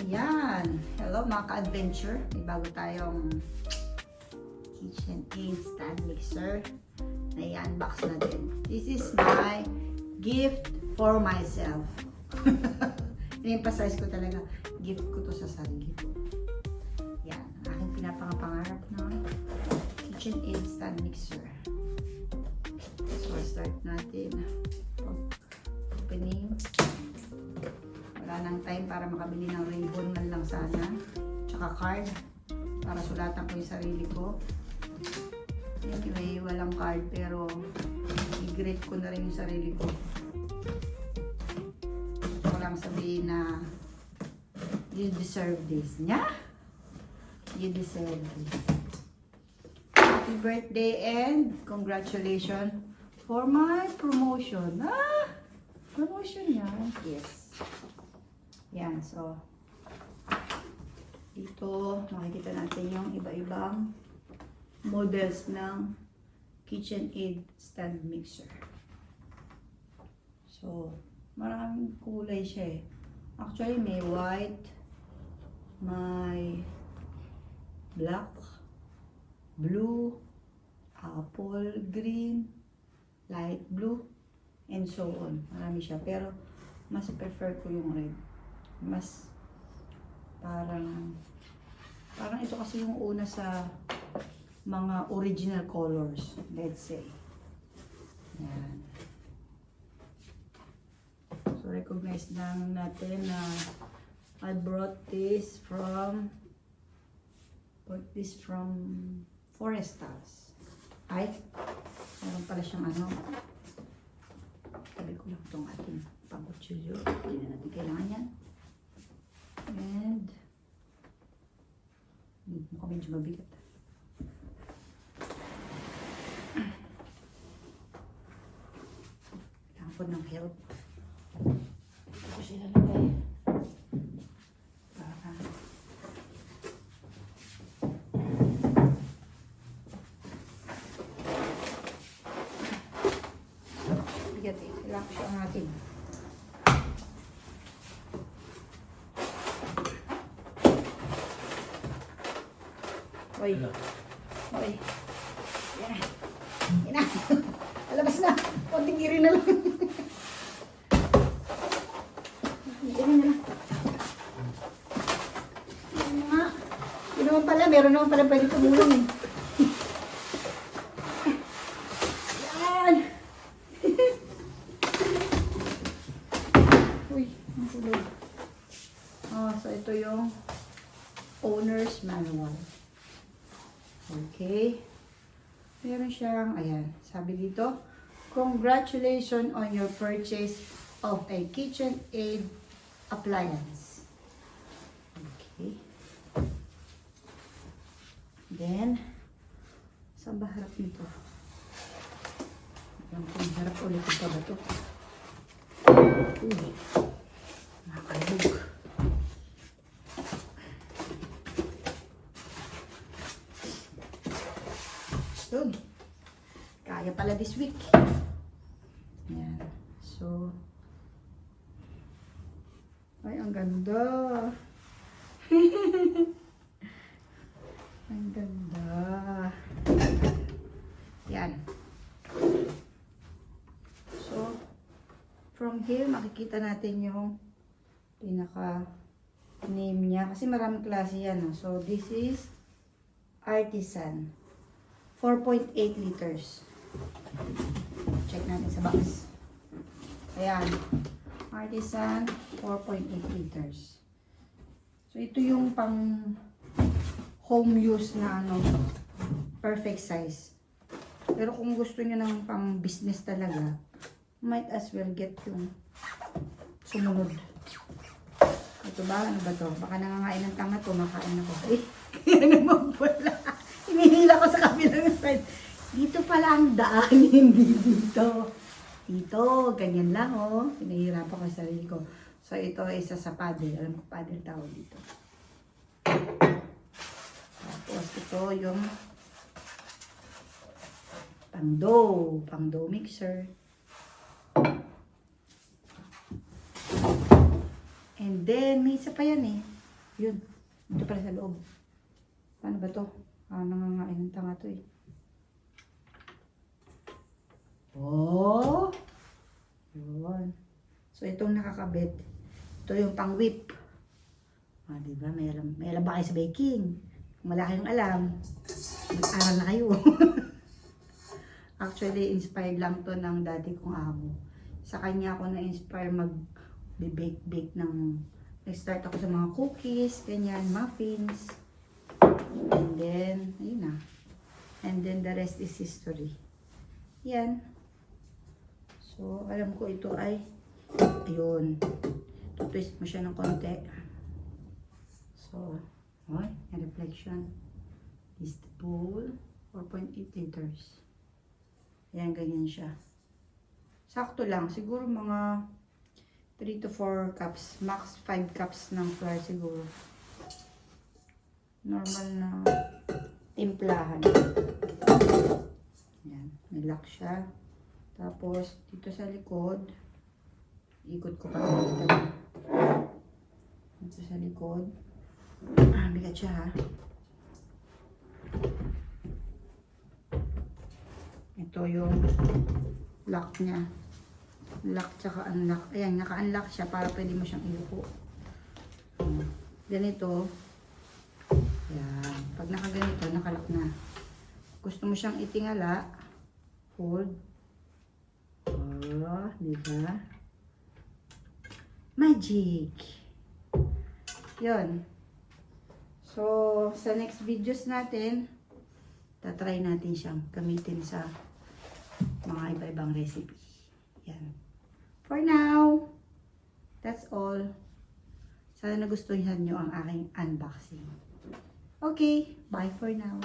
Ayan. Hello mga ka-adventure. May bago tayong KitchenAid stand mixer na i-unbox natin. This is my gift for myself. In-emphasize ko talaga. Gift ko to sa sarili ko. Yan. Ang aking pinapangarap na KitchenAid stand mixer. So, start natin. Opening. Wala nang time para makabili ng ribbon man lang sana. Tsaka card. Para sulatan ko yung sarili ko. Anyway, walang card pero i-grade ko na rin yung sarili ko. Gusto ko lang sabihin na you deserve this. Nya? You deserve this. Happy birthday and congratulations for my promotion. Ah! Promotion yan. Yes. Yan, so dito makikita natin yung iba-ibang models ng KitchenAid stand mixer. So, maraming kulay siya eh. Actually, may white, may black, blue, apple green, light blue, and so on. Marami siya. Pero, mas prefer ko yung red. Mas parang ito kasi yung una sa mga original colors, let's say. Yan. So recognize lang natin na I brought this from Forestals. Ay, meron pala siyang ano. Tabi ko lang itong ating pang-kutsilyo. Hindi na natin kailangan yan. And mukhang medyo mabigat. Kailangan ko ng help. Ito siya lalagay. Para bigat eh. Kailangan ko siya ang ating. Oy. Oy. Yan. Yan na. Alabas na. Konting iri na lang. Iri na lang. Yan nga. Yun naman pala. Meron naman pala pwede tumulong eh. Yan. Uy. Nasulog. Oh, so ito yung owner's manual. Okay. Meron siyang, ayan, sabi dito, congratulations on your purchase of a KitchenAid appliance. Okay. Then, saan ba harap nito? Alam kung harap ulit ito ba ito? Uy, nakalog. Yun. Kaya pala this week. Ayan. So, ay, ang ganda. Ang ganda. Yan. So, from here, makikita natin yung pinaka name niya. Kasi maraming klase yan. So, this is Artisan. 4.8 liters. Check natin sa box. Ayan. Artisan, 4.8 liters. So, ito yung pang home use na ano, perfect size. Pero kung gusto nyo ng pang business talaga, might as well get yung sumunod. Ito ba? Ano ba to? Baka nangangain ng tanga to. Makain ako. Eh, kaya naman pala. Hinihila ko sa kabilang side. Dito pala ang daan, hindi dito. Dito, ganyan lang oh. Pinahirapan ko sa sarili ko. So, ito ay isa sa paddle. Alam ko paddle tawag dito. Tapos, ito yung pang dough mixer. And then, may isa pa yan eh. Yun. Ito pala sa loob. Paano ba to? Nangangain ng tanga to eh. Oh! Yun. So, itong nakakabit. Ito yung pang-whip. Diba? May alam ba kayo sa baking? Kung wala kayong alam, mag-aral na kayo. Actually, inspired lang to ng dati kong amo. Sa kanya ako na-inspire mag-bake ng... Nag-start ako sa mga cookies, ganyan, muffins. And then, ayun na. And then, the rest is history. Yan. So, alam ko ito ay, ayun. Tutwist mo siya ng konti. So, ay, reflection. This is the bowl, 4.8 liters. Ayan, ganyan siya. Sakto lang. Siguro mga 3 to 4 cups. Max 5 cups ng flour siguro. Normal na timplahan. Ayan, may lock siya. Tapos, dito sa likod, ikot ko pa dito. Dito sa likod. Bigat siya ha. Ito yung lock niya. Lock tsaka unlock. Ayan, naka-unlock siya para pwede mo siyang iluko. Ganito. Ayan. Pag nakaganito, nakalock na. Gusto mo siyang itingala. Hold. Oh, diba? Magic! Yun. So, sa next videos natin, tatry natin siyang gamitin sa mga iba-ibang recipe. Yan. For now, that's all. Sana nagustuhan nyo ang aking unboxing. Okay, bye for now.